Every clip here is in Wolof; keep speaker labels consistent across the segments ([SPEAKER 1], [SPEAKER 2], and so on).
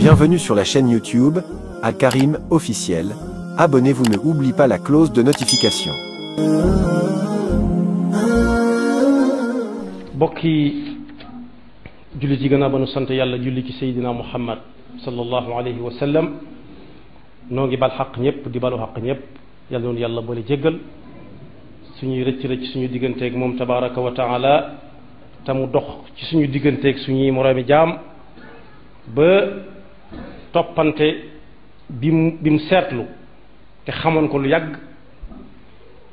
[SPEAKER 1] Bienvenue sur la chaîne YouTube Al Karim officiel. Abonnez-vous, ne oubliez pas la clause de notification.
[SPEAKER 2] bokki jullit yi gannaaw ba nu sant yàlla julli ci Seydina Muhammad sallallahu alayhi wa sallam noo ngi bal xaq ñëpp di balu xaq ñëpp yàlla noonu yàlla boole jéggal suñuy rëcc rëcc suñu digganteeg moom tabaraka wa taala te mu dox ci suñu digganteeg suñuy moroomi jaam ba toppante bi mu seetlu te xamoon ko lu yàgg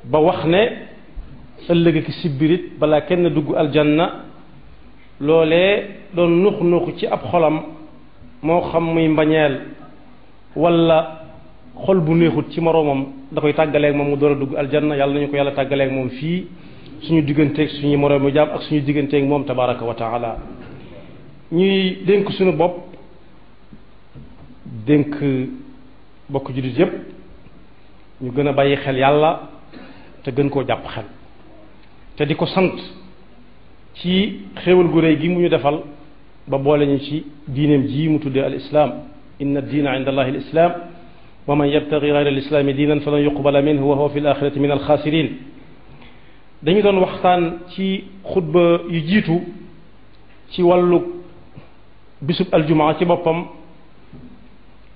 [SPEAKER 2] ba wax ne ëllëg ki sibbirit balaa kenn dugg aljanna loolee doon nux nuxu ci ab xolam moo xam muy mbañeel wala xol bu neexut ci moroomam da koy tàggaleeg moom mu door a dugg aljanna yàlla nañu ko yàlla tàggaleeg moom fii suñu digganteeg suñu moroomi jaam ak suñu digganteeg moom tabaraka wa taala ñuy dénk suñu bopp dénk bokk jullit yépp ñu gën a bàyyi xel yàlla te gën koo jàpp xel te di ko sant ci xéewal gu réy gi mu ñu defal ba boole ñu ci diineem ji mu tuddee al islaam inna diina inda allahi al islaam wa man yabtagi gayra al islaami diinan falan yuqbala minhu wa huwa fi l axirati min al xaasirin dañu doon waxtaan ci xutba yu jiitu ci wàllu bisub aljumaa ci boppam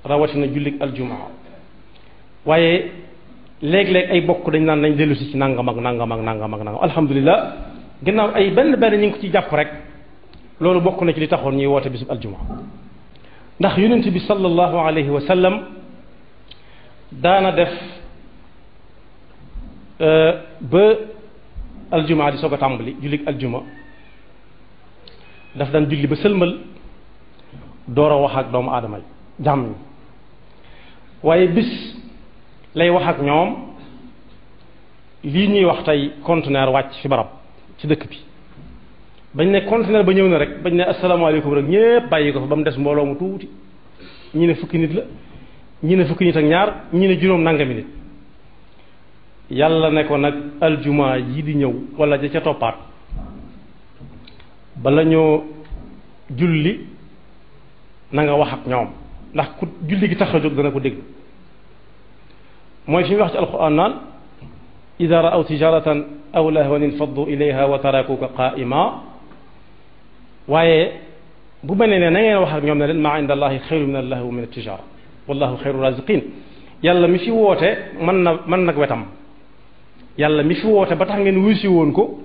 [SPEAKER 2] rawatina jullik aljumaa waaye léeg-léeg ay bokk dañ naan nañ dellu si ci nangam ak nangam ak nangam ak nangam alhamdulilah ginnaaw ay benn ñu ngi ko ci jàpp rek loolu bokk na ci li taxoon ñuy woote bisub aljumaa ndax yonent bi sallallahu alayhi wa sallam daana def ba aljumaa di soog a tàmbali jullik aljuma daf daan julli ba sëlmal door a wax ak doomu aadama yi jàmm ñi waaye bis lay wax ak ñoom lii ñuy wax tey conteneur wàcc fi barab ci dëkk bi bañ ne conteneur ba ñëw na rek bañ ne asalaamaaleykum rek ñépp bàyyi ko fa ba mu des mbooloo mu tuuti ñi ne fukki nit la ñi ne fukki nit ak ñaar ñi ne juróom nangami nit yàlla ne ko nag aljuma yi di ñëw wala ja ca toppaat bala ñoo julli na nga wax ak ñoom ndax ku julli gi tax a jóg dana ko dégg mooy fi mu wax ci alquran naan ida raaw tijaratan aw lahwan infaddu ilayha wa tarakuka qaima waaye bu mel ne na ngeen wax ak ñoom ne leen maa inda allahi xayru min allahwi wa min altijara wallahu xayru raziqin yàlla mi fi woote mën nag wetam yàlla mi fi woote ba tax ngeen wusi woon ko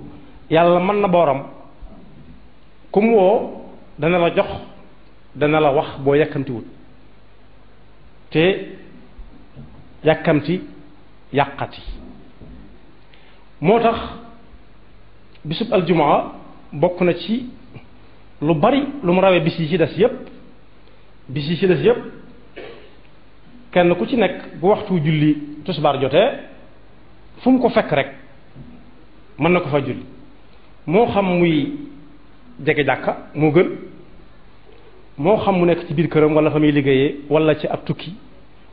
[SPEAKER 2] yàlla mën na booram ku mu woo dana la jox dana la wax boo yàkkamtiwut te yàkkamti yàqati moo tax bisub aljumaa bokk na ci lu bari lu mu rawee bis yi ci des yépp kenn ku ci nekk bu waxtu julli tisbaar jotee fu mu ko fekk rek mën na ko fa julli moo xam muy jege jàkka moo gën moo xam mu nekk ci biir këram wala fa muy liggéeyee wala ci ab tukki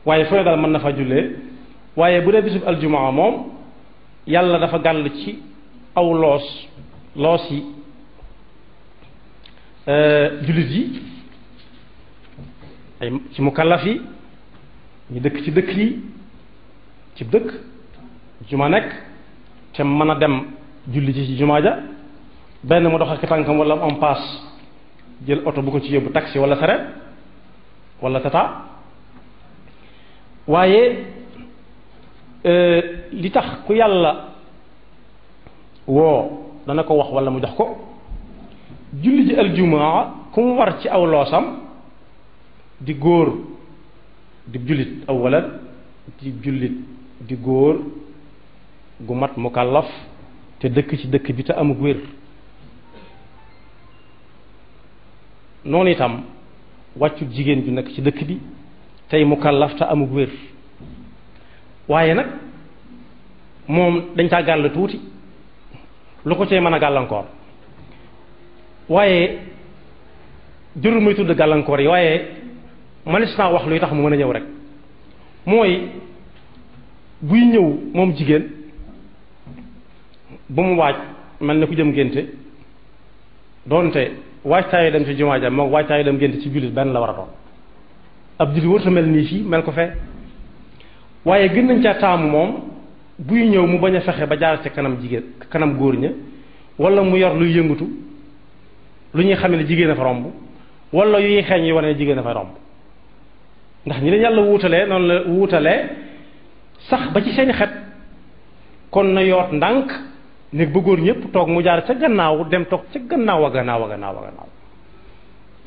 [SPEAKER 2] waaye fu ne daal mën na fa jullee waaye bu dee bisub aljumaa moom yàlla dafa gàll ci aw loos yi jullit yi ay ci mukallaf yi ñu dëkk ci dëkk yi ci dëkk juma nekk te mën a dem julli ci jumaa ja benn mu dox ak tànkam wala am paas jël oto bu ko ci yóbbu taxi wala saret wala tata waaye li tax ku yàlla woo dana ko wax wala mu jox ko julli ji aljumaa ku mu war ci aw loosam di góor di jullit awalan di jullit di góor gu mat mukallaf te dëkk ci dëkk bi te amug wér noonu itam wàccut jigéen ju nekk ci dëkk bi tey mukallaf te amug wér waaye nag moom dañ caa gàll tuuti lu ko cee mën a gàllankoor waaye jërul muy tudd gàllankoor yi waaye manis naa wax luy tax mu mën a ñëw rek mooy buy ñëw moom jigéen ba mu waaj mel ne ku jëm ngénte doonte waajtaayu dem ci jumaa ja moom waajtaayu dem gént ci jullit benn la war a doon ab jullit warta mel nii fii mel ko fee waaye gën nañ caa taamu moom buy ñëw mu bañ a fexe ba jaar ca kanam jigéen kanam góor ña wala mu yor luy yëngatu lu ñuy xam ne jigéen a fa romb wala yuy xeeñ yi wane ne jigéen a fa romb ndax ñi leen yàlla wuutalee noonu la wuutalee sax ba ci seeni xet kon na yoot ndànk néeg ba góor ñëpp toog mu jaar ca gannaaw dem toog ca gannaaw a gannaaw a gannaaw a gannaaw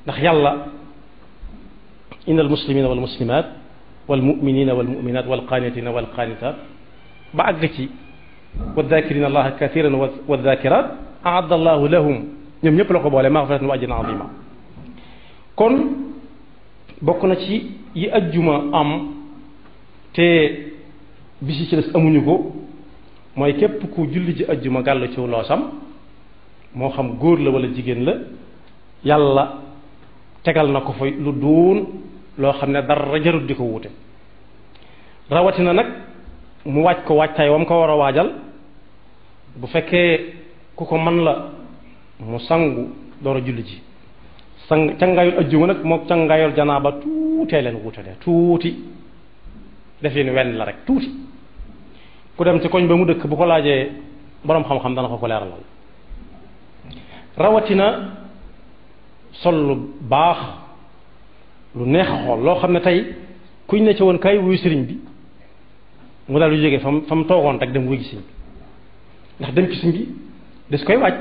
[SPEAKER 2] ndax yàlla inna al muslimina wal muslimat wal muminina wal muminat wal qanitina wal qanitat ba àgg ci wa dhakirina allaha kathiran wa dhakirat aadda allahu lahum ñoom ñëpp la ko boole maghfiratan wa ajran azima kon bokk na ci yi ajjuma am te bisi ci des amuñu ko mooy képp ku julli ji ajjuma gàll ci loosam moo xam góor la wala jigéen la yàlla tegal na ko fa lu duun loo xam ne dara jarut di ko wute rawatina nag mu waaj ko waajtaay wam ko war a waajal bu fekkee ku ko man la mu sangu door a julli ji cangaayul ajjuma nag moo cangaayul janaaba tuutee leen wutale tuuti def leen wenn la rek tuuti ku dem ci koñ ba mu dëkk bu ko laajee boroom xam-xam dana ko leeralal rawatina sol lu baax lu neex xool loo xam ne tey kuñ ne ci woon kay wuy sëriñ bi mu daal lu jógee fa mu toogoon rek dem wuy gi sëriñ bi ndax dem ci sëriñ bi des koy waaj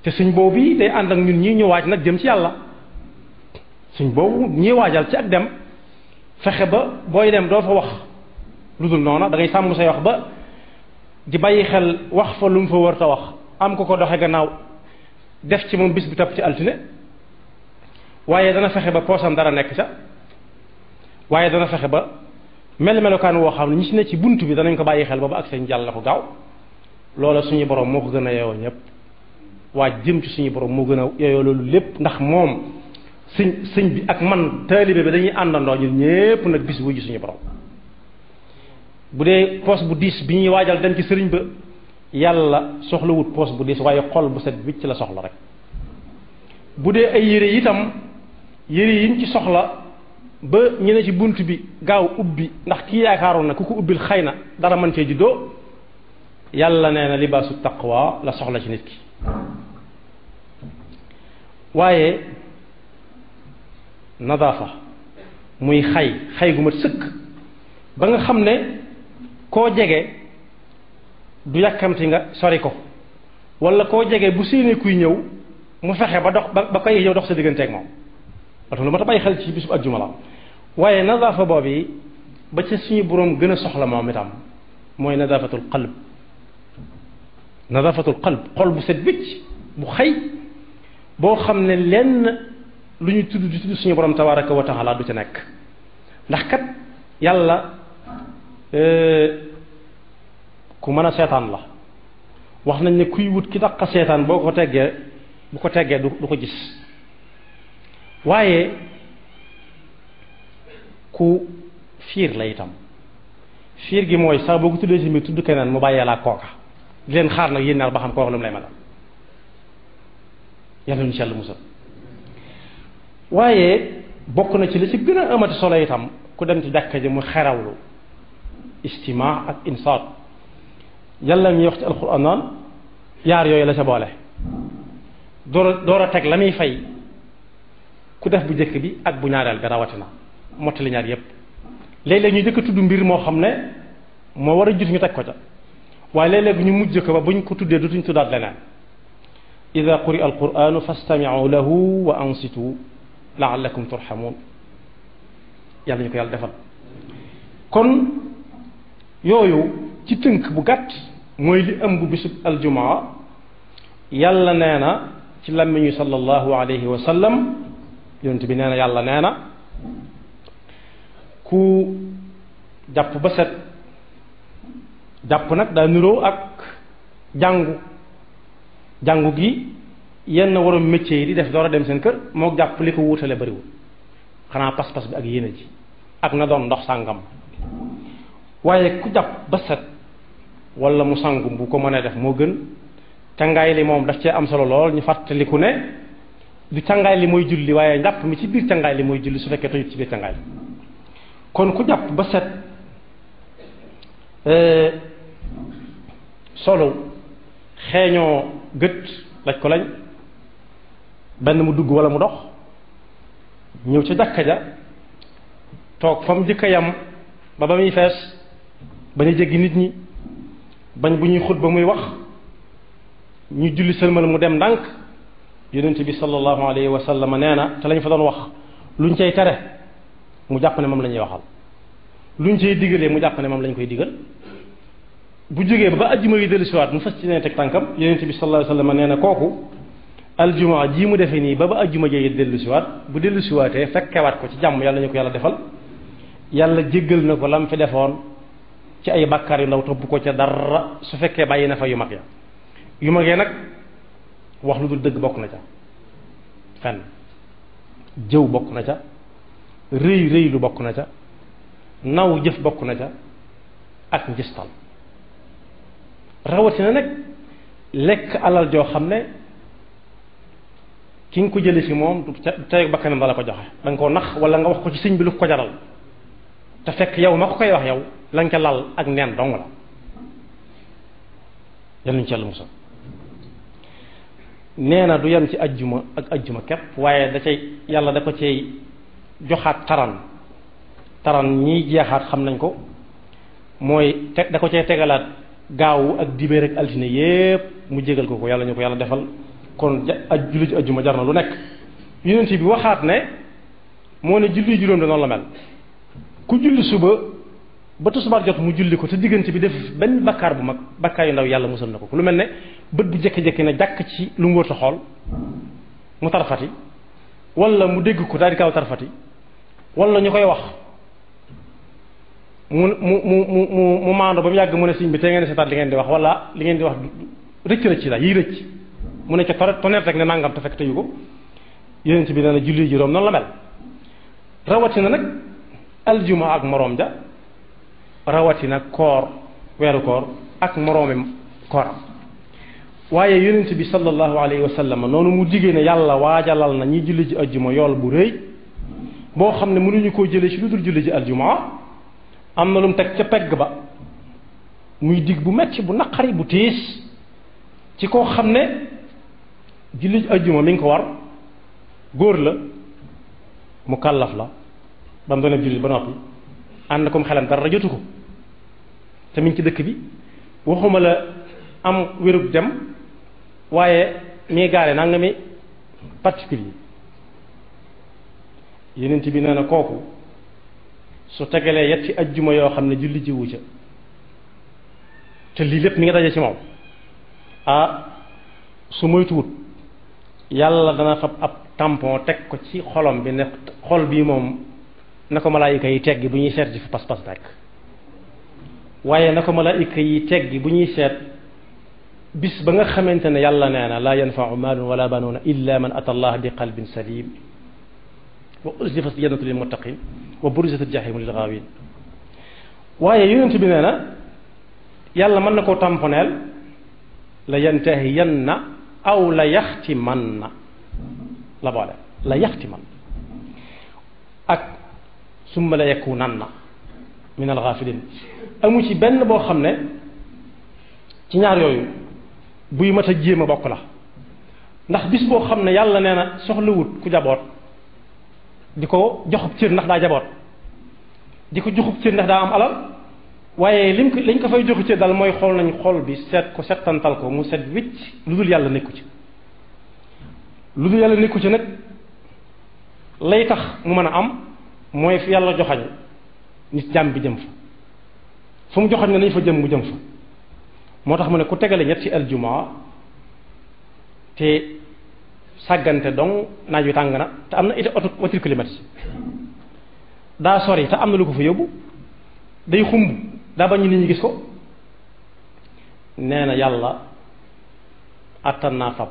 [SPEAKER 2] te sëñ boobu day ànd ak ñun ñii ñu waaj nag jëm ci yàlla sëñ boobu ñii waajal ci ak dem fexe ba booy dem doo fa wax lu dul noona da ngay sàmm say wax ba di bàyyi xel wax fa lu mu fa war ta wax am ko doxe gannaaw def ci moom bis bi topp ci altine waaye dana fexe ba poosam dara nekk ca waaye dana fexe ba melokaan woo xam ne ñi ci ne ci bunt bi danañ ko bàyyi xel ba ak seen jàll ko gaaw loola suñu borom moo ko gën a yeewoo ñëpp waa jëm ci suñu borom moo gën a yeewoo loolu lépp ndax moom sëñ bi ak man taalibe bi dañuy àndandoo ñun ñépp nag bis wuji suñu borom bu dee poos bu diis bi ñuy waajal dem ci sëriñ ba yàlla soxlawut poos bu diis waaye xol bu set wicc la soxla rek bu dee ay yére itam yére yi ñu ci soxla ba ñu ne ci bunt bi gaaw ubbi ndax kii yaakaaroon na ku ko ubbil xëy na dara mën cee juddoo yàlla nee na libaasu taqwa la soxla ci nit ki waaye nadaafa muy xay gu mat sëkk ba nga xam ne koo jege du yàkkamti nga sori ko wala koo jege bu séenee kuy ñëw mu fexe ba dox ba koy yow dox sa digganteeg moom wala lu ma ta bàyyi xel ci bisub ajjuma la waaye nadaafa boobu ba ca suñu boroom gën a soxla moom itam mooy nadaafatul qalb xol bu set wicc bu xëy boo xam ne lenn lu ñu tudd di tudd suñu borom tabaraka wa taala du ca nekk ndax kat yàlla ku mën a seetaan la wax nañ ne kuy wut ki daq seetaan bu ko teggee du ko gis waaye ku fiir la itam fiir gi mooy sax boo ko tuddee si mbir tudd keneen mu bàyyee laa kooka di leen xaar nag yéen ñaar ba xam kooka lu mu lay melal yàlla insha Allah musal waaye bokk na ci li ci gën a amati solo itam ku dem ci jàkka ji mu xerawlu istimaa ak insaat yàlla ñuy wax ci alquran naan yaar yooyu la ca boole door a teg la muy fay ku def bu njëkk bi ak bu ñaareel bi rawatina mottali ñaar yépp léeg-léeg ñu jëkk a tudd mbir moo xam ne moo war a jut ñu teg ko ca waaye léeg-léeg ñu mujj ko ba buñ ko tuddee dutuñ tuddaat leneen ida quri alquranu fastamiu lahu wa ansitu laallakum turhamun yàlla ñu ko yàlla defal kon yooyu ci tënk bu gàtt mooy li ëmb bisub aljumaa yàlla nee na ci làmmiñu sallallahu alayhi wa sallam yonent bi nee na yàlla nee na ku jàpp ba set jàpp nag daa niroo ak jàngu gi yenn waroom métier yi di def door a dem seen kër moo jàpp li ko wuutale bariwul xanaa pas-pas bi ak yéene ji ak na doon ndox sàngam waaye ku jàpp ba set wala mu sangu bu ko mënee def moo gën cangaay li moom daf cee am solo lool ñu fàttaliku ne du càngaay li mooy julli waaye njàpp mi ci biir càngaay li mooy julli su fekkee tojut ci biir càngaay li kon ku jàpp ba set solo xeeñoo gët laj ko lañ benn mu dugg wala mu dox ñëw ca jàkka ja toog fa mu jëkk a yam ba muy fees bañ a jéggi nit ñi bañ bu ñuy xutba muy wax ñu julli sëlmal mu dem ndànk yonent bi sallallahu alayhi wa sallam nee na te lañ fa doon wax luñ cay tere mu jàpp ne moom la ñuy waxal luñ cay digalee mu jàpp ne moom lañ koy digal bu jógee ba ajjuma yi dellu siwaat mu fas ci ne teg tànkam yonent bi sallallahu alayhi wa sallam nee na kooku aljuma jii mu defee nii ba ajjuma jee dellu siwaat bu dellu siwaatee fekkewaat ko ci jàmm yàlla ñu ko yàlla defal yàlla jéggal na ko lam fi defoon ci ay bàkkaar yu ndaw topp ko ca dara su fekkee bàyyi na fa yu mag ya yu mag ya nag wax lu dul dëgg bokk na ca fenn jëw bokk na ca rëy lu bokk na ca naw jëf bokk na ca ak njistal rawatina nag lekk alal joo xam ne ki nga ko jële fi moom du tey bakkanam dala ko joxe da nga koo nax wala nga wax ko ci sëñ bi lu ko jaral te fekk yow ma ko koy wax yow la nga ca lal ak neen dong la yal nañu ci yàlla musal nee na du yem ci ajjuma ak ajjuma képp waaye da cay yàlla da ko cay joxaat taran ñiy jeexaat xam nañ ko mooy da ko cay tegalaat gaawu ak dibéer ak altine yépp mu jégal ko yàlla ñu ko yàlla defal kon julli ci ajjuma jar na lu nekk yonent bi waxaat ne moo ne julli juróom de noonu la mel ku julli suba ba tisbaar jot mu julli ko te diggante bi def benn bakkaar bu mag bakkaar yu ndaw yàlla musal na ko lu mel ne bët bu jékki-jékki na jàkk ci lu mu wërta xool mu tarfati wala mu dégg ko daal di kaaw tarfati wala ñu koy wax mu maando ba mu yàgg mu ne siñ bi te ngeen seetaat li ngeen di wax wala li ngeen di wax rëcc la yiy rëcc mu ne ca toneet rek ne nangam te fekk teyu ko yonent bi nee na julli juróom noonu la mel rawatina nag aljuma ak moroom ja rawatina koor weeru koor ak moroomi kooram waaye yonent bi sallallahu alayhi wa sallam noonu mu diggee ne yàlla waajalal na ñi julli ji aljuma yool bu rëy boo xam ne mënuñu koo jëlee ci lu dul julli ji aljuma am na lu mu teg ca pegg ba muy dig bu metti bu naqari bu tiis ci koo xam ne julli ji aljuma mi ngi ko war góor la mu kàllaf la ba mu doon julli ba noppi ànd comme xelam dara jotu ko te mi ngi ci dëkk bi waxuma la am wérug dem waaye mi gaare nanga mi particulier yeneen bi nee na kooku su tegalee yetti ajjuma yoo xam ne julli ji wu ca te lii lépp mi ngi daje ci moom su moytuwut yàlla dana fab ab tampon teg ko ci xolom bi ne xol bii moom na ko malaayika yi teggi bu ñuy seet ci fu pas-pas nekk waaye na ko malaayika yi teggi bu ñuy seet bis ba nga xamante ne yàlla nee na laa yanfau maalun wala banuuna illa man ata allah bi qalbin salim wa uzlifat jannatu lil muttaqin wa burizat aljahimu lil gaawin waaye yonent bi nee na yàlla mën na koo tamponeel la yantahiyanna aw la yaxtimanna la boole la yaxtiman ak summa la yakunanna min alxaafilin amu ci benn boo xam ne ci ñaar yooyu buy mat a jéem a bokk la ndax bis boo xam ne yàlla nee na soxlawut ku jaboot di ko joxub cër ndax daa jaboot di ko joxub cër ndax daa am alal waaye liñ ko fay joxu cër daal mooy xool nañ xol bi seet ko settantal ko mu set wicc lu dul yàlla nekku ci lu dul yàlla nekku ci nag lay tax mu mën a am mooy fi yàlla joxañ nit jàmm bi jëm fa fu mu joxañ ne nañ fa jëm mu jëm fa moo tax mu ne ku tegale ñetti aljumaa te sàggante dong naaj wi tàng na te am na it auto voiture climatique daa sori te am na lu ko fa yóbbu day xumb daa bañ nit ñi gis ko nee na yàlla attan naa fab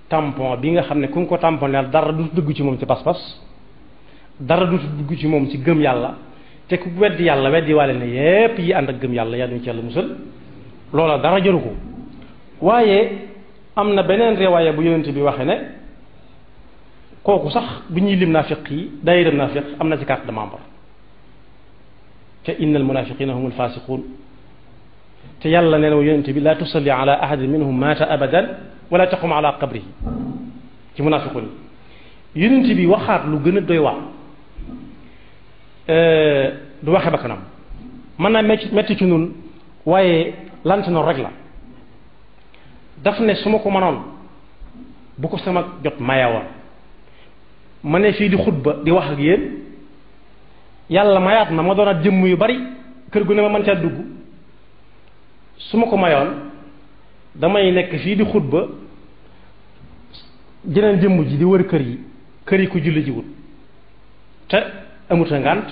[SPEAKER 2] tampon bi nga xam ne ku nga ko tamponeel dara du dugg ci moom ci pas-pas dara du dugg ci moom ci gëm yàlla te ku weddi yàlla weddi waale ne yépp yi ànd ak gëm yàlla yàlla ñu ci yàlla musal loola dara jëru ko waaye am na beneen riwaaya bu yonent bi waxe ne kooku sax bu ñuy lim naafiq yi daayira naafiq am na ci carte de membre te innal munafiqina humul fasiqun te yàlla nee na yonent bi laa tusalli ala ahadin minhum maata abadan wala taqum ala qabrihi ci munafiqun yi yonent bi waxaat lu gën a doy waar du waxe ba kanam mën naa metti ci nun waaye lant noonu rek la daf ne su ma ko mënoon bu ko sama jot mayawoon ma ne fii di xutba di wax ak yéen yàlla mayaat na ma doonaat jëmm yu bari kër gu ne ma mën caa dugg su ma ko mayoon damay nekk fii di xutba jeneen jëmm ji di wër kër yi ku julli ji wut te amuta ngànt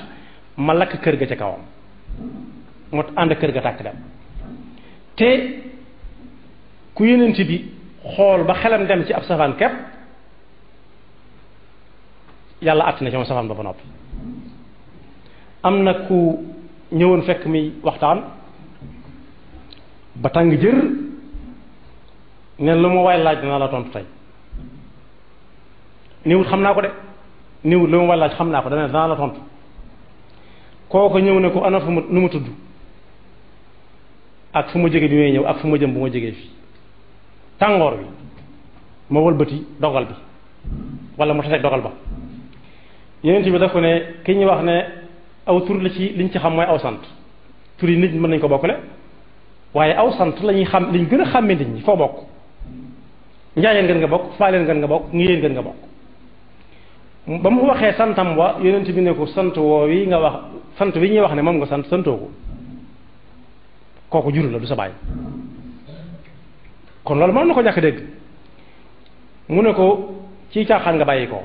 [SPEAKER 2] ma lakk kër ga ca kawam moo ànd kër ga tàkk dem te ku yenent bi xool ba xelam dem ci ab safaan kepp yàlla àtt na ci moom safaan ba noppi am na ku ñëwoon fekk mi waxtaan ba tàng jër ne lu ma waay laaj danaa la tontu tey néewut xam naa ko de néewut lu ma waay laaj xam naa ko danaa la tontu kooku ñëw ne ko ana fu ma nu ma tudd ak fu ma jóge bi may ñëw ak fu ma jëm bu ma jógee fii tàngoor bi ma wëlbati dogal bi wala mu taseeg dogal ba yeneen bi daf ko ne ki ñuy wax ne aw tur la ci liñ ci xam mooy aw sant tur yi nit mën nañ ko bokkale waaye aw sant lañuy xam liñ gën a xàmmee nit ñi foo bokk njaayeen ngeen nga bokk faaleen ngeen nga bokk ngiyeen ngeen nga bokk ba mu waxee santam wa yeneen bi ne ko sant woo wi nga wax sant wi ñuy wax ne moom nga sant santoo ko kooku juru la du sa baay kon loolu mën na ko ñàkk dégg mu ne ko ci caaxaan nga bàyyi ko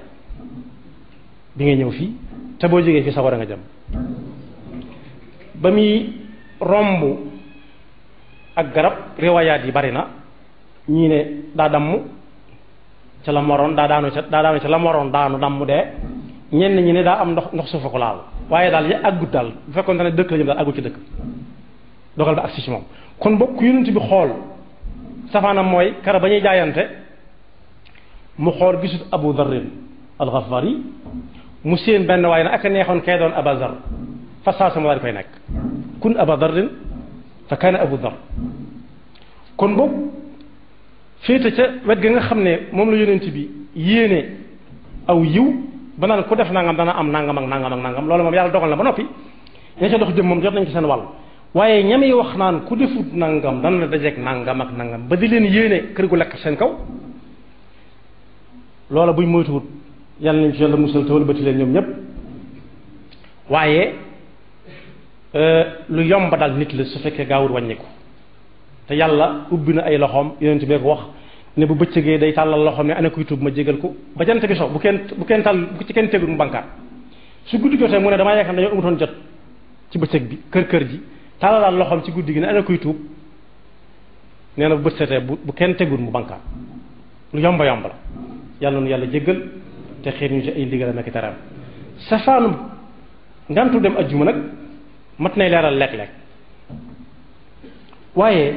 [SPEAKER 2] bi ngay ñëw fii te boo jógee fii sa war a nga jëm ba muy romb ak garab riwaayaat yi bari na ñii ne daa damm ca la moroon daa daanu ca la moroon daanu damm dee ñenn ñi ne daa am ndox suufa ko laal waaye daal ya àggut daal bu fekkoon ne dëkk la jëm daal àggut ci dëkk dogal ba agsi ci moom kon bokk yonent bi xool safaanam mooy kara ba ñuy jaayante mu xool gisut Abu Dharrin al-Ghafari mu séen benn waaye nag ak a neexoon kay doon Aba Dhar fa saa sama daal koy nekk kun Aba Dharrin fa kaana Abu Dhar kon boobu féete ca wet ga nga xam ne moom la yonent bi yéene aw yiw ba naan ku def nangam dana am nangam ak nangam ak nangam loolu moom yàlla dogal na ba noppi ña ca dox jëm moom jot nañ ci seen wàll waaye ñami wax naan ku defut nangam dana la dajeeg nangam ak nangam ba di leen yéene kër gu lekk seen kaw loola buñ moytuwut yàlla nañ ci yàlla musal te wëlbati leen ñoom ñépp waaye lu yomba dal nit la su fekkee gaawul wàññiku te yàlla ubbi na ay loxoom yonent bee ko wax ne bu bëccëgee day tàllal loxoom ne ana kuy tuub ma jégal ko ba jant bi so bu kenn tàll bu ci kenn tegul mu bankaat su guddi jotee mu ne damaa yaakaar dañoo amutoon jot ci bëccëg bi kër ji tàllalaal loxoom ci guddi gi ne ana kuy tuub nee na bu bët setee bu kenn tegul mu bankaat lu yomba la yàlla nu yàlla jéggal te xiir ñu ci ay ndigalam ak teram safaanu ngantu dem ajjuma nag mat nay leeral lekk-lekk waaye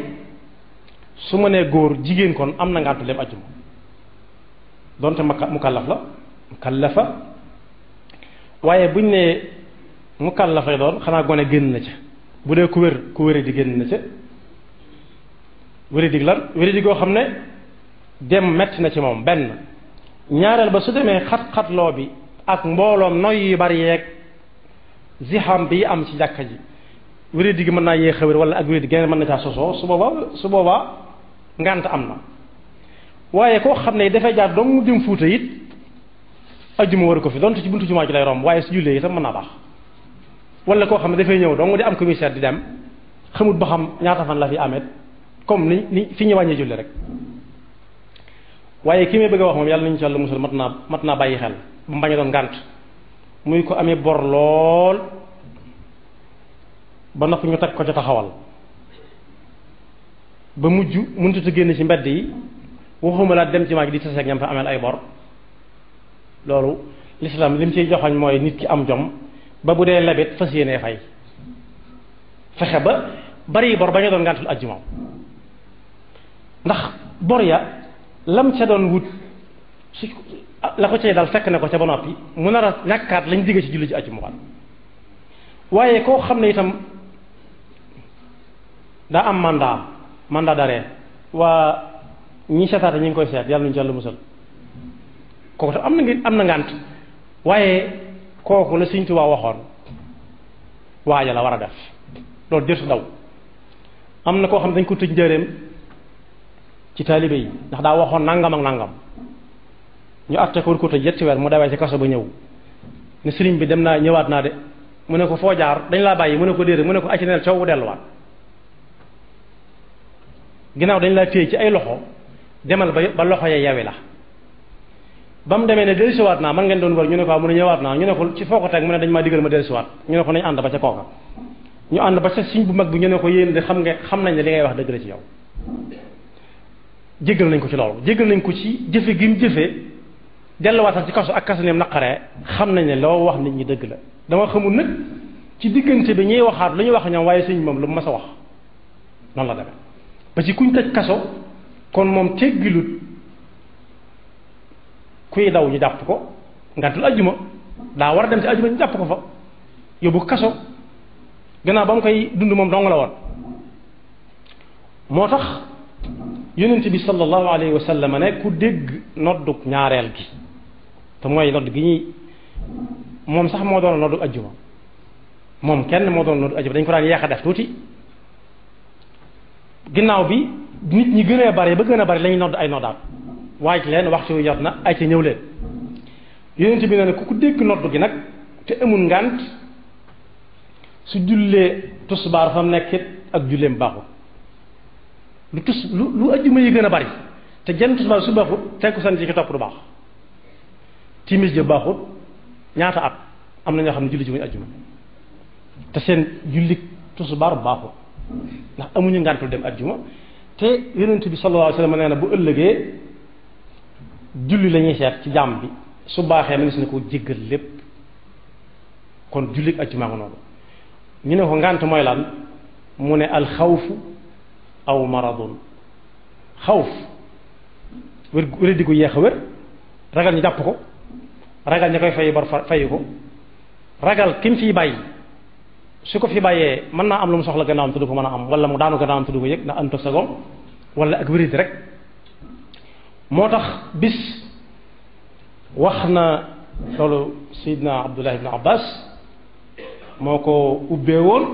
[SPEAKER 2] su ma nee góor jigéen kon am na ngantu dem ajjuma donte mukallafa waaye buñ ne mukallaf lay doon xanaa gone génn na ca bu dee ku wéri di génn na ca wéri dig lan wéri di goo xam ne dem metti na ci moom benn ñaareel ba su demee xat-xatloo bi ak mbooloom noy yu bari yeeg zixam bi am ci jàkka ji wéri di gi mën naa yee xewér wala ak wéri di geneen mën na caa sosoo su boobaa ngànt am na waaye koo xam ne dafay jaar dong mu dem Fuuta it ajjuma waru ko fi donte ci buntu jumaa ji lay romb waaye su jullee itam mën naa baax wala koo xam ne dafay ñëw dong di am commissaire di dem xamut ba xam ñaata fan la fi amet comme ni fi ñu wàññee julli rek waaye ki may bëgg a wax moom yàlla nañu ci yàlla musal mat naa bàyyi xel ba mu bañ a doon ngànt muy ko amee bor lool ba noppi ñu teg ko ca taxawal ba mujj mënut a génn ci mbedd yi waxuma laa dem ci maa ngi di taseeg ñam fa ameel ay bor loolu lislaam li mu ciy joxañ mooy nit ki am jom ba bu dee lebet fas yéenee fay fexe ba bari bor ba ñu doon ngàntul ajjuma ndax bor ya lam ca doon wut su la ko cay dal fekk na ko ca ba noppi mu nar a ñàkkaat lañ digg ci julli ji àjjuma waat waaye koo xam ne itam daa am mandat d'arrêt waa ñi seetaate ñi ngi koy seet yàlla nañu ci yàlla musal kooku tam am na ngànt waaye kooku la Sëñ Tuubaa waxoon waaja la war a def loolu jër su daw am na koo xam ne dañ ko tëj njëreem ci taalibe yi ndax daa waxoon nangam ak nangam ñu àtte ko war ko tëj yetti weer mu dawee ci kaso ba ñëw ne sëriñ bi dem naa ñëwaat naa de mu ne ko foo jaar dañ laa bàyyi mu ne ko déedéet mu ne ko acci neel coow delluwaat ginnaaw dañ laa téye ci ay loxo demal ba loxo ya yawi la ba mu demee ne dellusiwaat naa man ngeen doon wër ñu ne ko mu ne ñëwaat naa ñu ne ko ci foo ko teg mu ne dañ maa digal ma dellusiwaat ñu ne ko nañ ànd ba ca kooka ñu ànd ba ca siñ bu mag bi ñu ne ko yéen de xam nañ ne li ngay wax dëgg la ci yow jéggal nañ ko ci loolu jéggal nañ ko ci jëfe gi mu jëfe delluwaatal ci kaso ak kaso neem naqaree xam nañ ne loo wax nit ñi dëgg la dama xamul nag ci diggante bi ñuy waxaat lu ñu wax ñoom waaye sëñ moom lu mu mas a wax noonu la demee ba ci kuñ tëj kaso kon moom teggilut kuy daw ñu jàpp ko ngantul ajjuma daa war a dem ci ajjuma ñu jàpp ko fa yóbbu kaso gannaaw ba mu koy dund moom dong la woon moo tax yonent bi sallallahu alayhi wa sallam ne ku dégg nodduk ñaareel gi te mooy nodd gi ñuy moom sax moo doon nodduk ajjuma moom kenn moo doon nodduk ajjuma dañ ko daan yeex a def tuuti ginnaaw bi nit ñi gën a bari ba gën a bari lañuy nodd ay noddaat waaj leen waxtu wi jot na ay ca ñëw leen yonent bi ne ku dégg nodd gi nag te amul ngànt su jullee tusbaar fa mu nekkit ak julleem baaxut lu ajjuma yi gën a bari te jenn tusbaar su baaxut tekku san ci ki topp du baax timis ja baaxut ñaata at am na ñoo xam ne julli ji muy ajjuma te seen julli tusbaar baaxut ndax amuñu ngàntul dem ajjuma te yonent bi sallallahu alayhi wa sallam nee na bu ëllëgee julli la ñuy seet ci jàmm bi su baaxee mënees na ko jéggal lépp kon julli ajjuma nga noonu ñu ne ko ngànt mooy lan mu ne alxawfu aw maradun xawf wér di ko yéex a wér ragal ñu jàpp ko ragal ña koy fay bar fayu ko ragal kim fiy bàyyi su ko fi bàyyee mën naa am lu mu soxla gannaawam te du ko mën a am wala mu daanu gannaawam te du ko yëg ndax am sagoom wala ak wéridi rek moo tax bis wax na loolu Seydina Abdullah ibn Abbas moo ko ubbee woon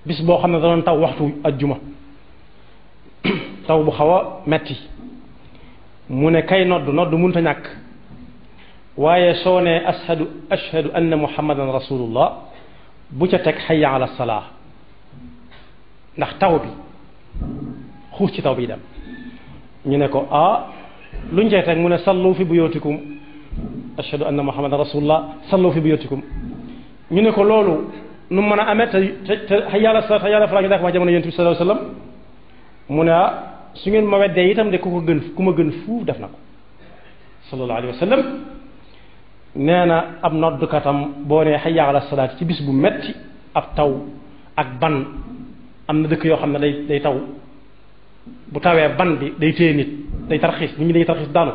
[SPEAKER 2] bis boo xam ne danoon taw waxtu ajjuma taw bu xaw a metti mu ne kay nodd munta ñàkk waaye soo ne ashhadu anna muhammadan rasulullah bu ca teg hayya ala salaa ndax taw bi xuus ci taw bi dem ñu ne ko luñ cay teg mu ne sallu fi buyutikum ashhadu anna muhammadan rasulullah sallu fi buyutikum ñu ne ko loolu nu mën a amee te hayya ala salaa hayya ala falaa ñu daa ko wax jamono yonent bi sallallahu alayhi wasallam mu ne su ngeen ma weddee itam de ku ma gën fuuf def na ko sallallahu alayhi wa sallam nee na ab noddukatam boo nee hayya ala salaat ci bis bu metti ab taw ak ban am na dëkk yoo xam ne day taw bu tawee ban bi day téye nit day tarxiis nit ñi day tarxiis daanu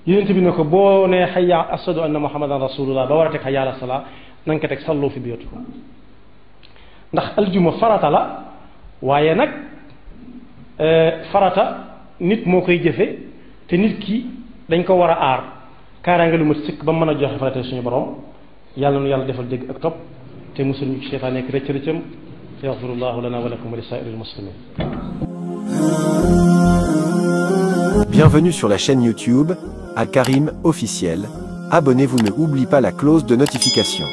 [SPEAKER 2] yonent bi ne ko boo nee hayya ashhadu anna muhammadan rasulullah ba war a teg hayya ala salaat na nga ko teg sallu fi buyutikum ndax aljuma farata la waaye nag farata nit moo koy jëfe te nit ki dañ ko war a aar kaaraange lu mat sëkk ba mën a joxe farata suñu borom yàlla nu yàlla defal dégg ak topp te musul ñu ci seytaan nekk rëcc rëccam yaxfirullahu lana wa lakum wa li saa'iril muslimin.
[SPEAKER 1] Bienvenue sur la chaîne YouTube Al Karim officiel. Abonnez-vous, ne oubliez pas la cloche de notification.